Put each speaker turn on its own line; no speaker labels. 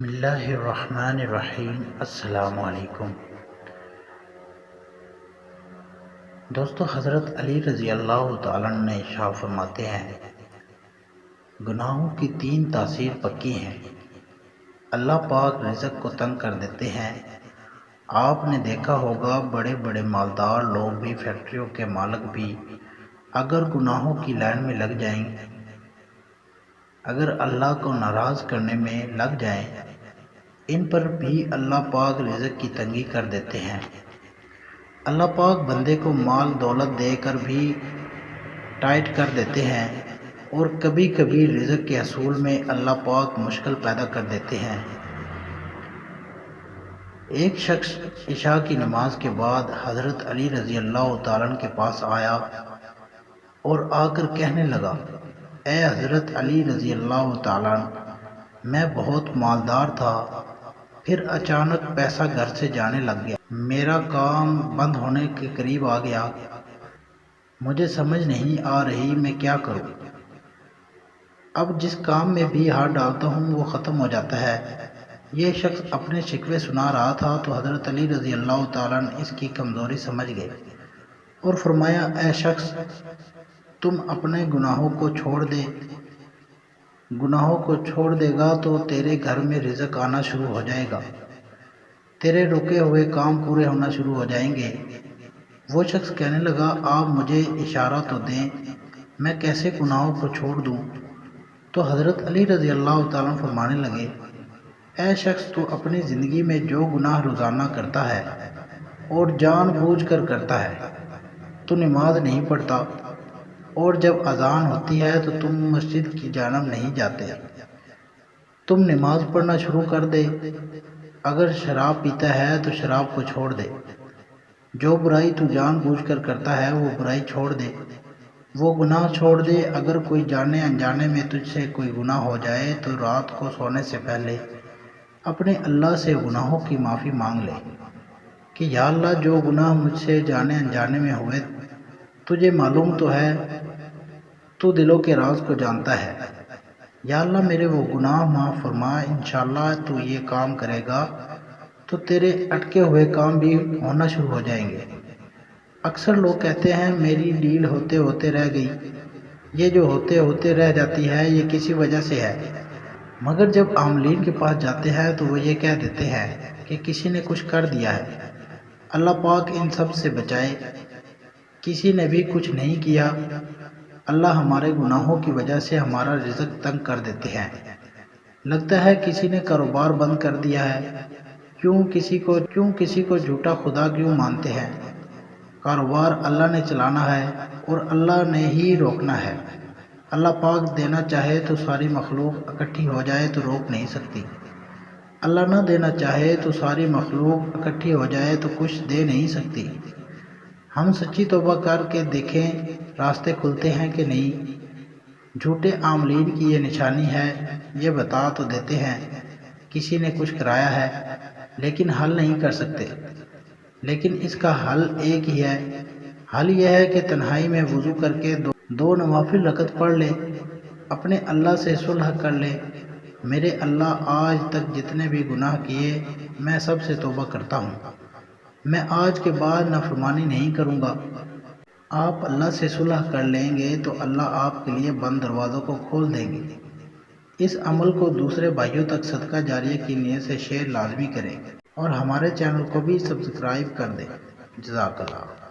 بسم اللہ الرحمن الرحیم۔ السلام علیکم دوستو، حضرت علی رضی اللہ تعالیٰ عنہ نے ارشاد فرماتے ہیں، گناہوں کی 3 تاثیر پکی ہیں۔ اللہ پاک رزق کو تنگ کر دیتے ہیں۔ آپ نے دیکھا ہوگا بڑے بڑے مالدار لوگ بھی، فیکٹریوں کے مالک بھی اگر گناہوں کی لائن میں لگ جائیں، اگر اللہ کو ناراض کرنے میں لگ جائیں، ان پر بھی اللہ پاک رزق کی تنگی کر دیتے ہیں۔ اللہ پاک بندے کو مال دولت دے کر بھی ٹائٹ کر دیتے ہیں، اور کبھی کبھی رزق کے حصول میں اللہ پاک مشکل پیدا کر دیتے ہیں۔ ایک شخص عشاء کی نماز کے بعد حضرت علی رضی اللہ تعالیٰ عنہ کے پاس آیا اور آ کر کہنے لگا، اے حضرت علی رضی اللہ تعالیٰ عنہ، میں بہت مالدار تھا، پھر اچانک پیسہ گھر سے جانے لگ گیا، میرا کام بند ہونے کے قریب آ گیا، مجھے سمجھ نہیں آ رہی میں کیا کروں۔ اب جس کام میں بھی ہاتھ ڈالتا ہوں وہ ختم ہو جاتا ہے۔ یہ شخص اپنے شکوے سنا رہا تھا تو حضرت علی رضی اللہ تعالیٰ عنہ اس کی کمزوری سمجھ گئے اور فرمایا، اے شخص، تم اپنے گناہوں کو چھوڑ دے، گناہوں کو چھوڑ دے گا تو تیرے گھر میں رزق آنا شروع ہو جائے گا، تیرے رکے ہوئے کام پورے ہونا شروع ہو جائیں گے۔ وہ شخص کہنے لگا، آپ مجھے اشارہ تو دیں، میں کیسے گناہوں کو چھوڑ دوں؟ تو حضرت علی رضی اللہ تعالیٰ عنہ فرمانے لگے، اے شخص، تو اپنی زندگی میں جو گناہ روزانہ کرتا ہے اور جان بوجھ کر کرتا ہے، تو نماز نہیں پڑھتا، اور جب اذان ہوتی ہے تو تم مسجد کی جانب نہیں جاتے، تم نماز پڑھنا شروع کر دے، اگر شراب پیتا ہے تو شراب کو چھوڑ دے، جو برائی تو جان بوجھ کر کرتا ہے وہ برائی چھوڑ دے، وہ گناہ چھوڑ دے، اگر کوئی جانے انجانے میں تجھ سے کوئی گناہ ہو جائے تو رات کو سونے سے پہلے اپنے اللہ سے گناہوں کی معافی مانگ لے کہ یا اللہ، جو گناہ مجھ سے جانے انجانے میں ہوئے تجھے معلوم تو ہے، تو دلوں کے راز کو جانتا ہے، یا اللہ میرے وہ گناہ معاف فرما، انشاءاللہ تو یہ کام کرے گا تو تیرے اٹکے ہوئے کام بھی ہونا شروع ہو جائیں گے۔ اکثر لوگ کہتے ہیں میری ڈیل ہوتے ہوتے رہ گئی، یہ جو ہوتے ہوتے رہ جاتی ہے یہ کسی وجہ سے ہے، مگر جب عاملین کے پاس جاتے ہیں تو وہ یہ کہہ دیتے ہیں کہ کسی نے کچھ کر دیا ہے۔ اللہ پاک ان سب سے بچائے، کسی نے بھی کچھ نہیں کیا، اللہ ہمارے گناہوں کی وجہ سے ہمارا رزق تنگ کر دیتے ہیں۔ لگتا ہے کسی نے کاروبار بند کر دیا ہے، کیوں کسی کو جھوٹا خدا کیوں مانتے ہیں؟ کاروبار اللہ نے چلانا ہے اور اللہ نے ہی روکنا ہے۔ اللہ پاک دینا چاہے تو ساری مخلوق اکٹھی ہو جائے تو روک نہیں سکتی، اللہ نہ دینا چاہے تو ساری مخلوق اکٹھی ہو جائے تو کچھ دے نہیں سکتی۔ ہم سچی توبہ کر کے دیکھیں راستے کھلتے ہیں کہ نہیں۔ جھوٹے عاملین کی یہ نشانی ہے، یہ بتا تو دیتے ہیں کسی نے کچھ کرایا ہے لیکن حل نہیں کر سکتے، لیکن اس کا حل ایک ہی ہے، حل یہ ہے کہ تنہائی میں وضو کر کے 2 نوافل رکعت پڑھ لے، اپنے اللہ سے صلح کر لے، میرے اللہ، آج تک جتنے بھی گناہ کیے میں سب سے توبہ کرتا ہوں، میں آج کے بعد نافرمانی نہیں کروں گا۔ آپ اللہ سے صلح کر لیں گے تو اللہ آپ کے لیے بند دروازوں کو کھول دیں گے۔ اس عمل کو دوسرے بھائیوں تک صدقہ جاریہ کی نیت سے شیئر لازمی کریں اور ہمارے چینل کو بھی سبسکرائب کر دیں۔ جزاک اللہ۔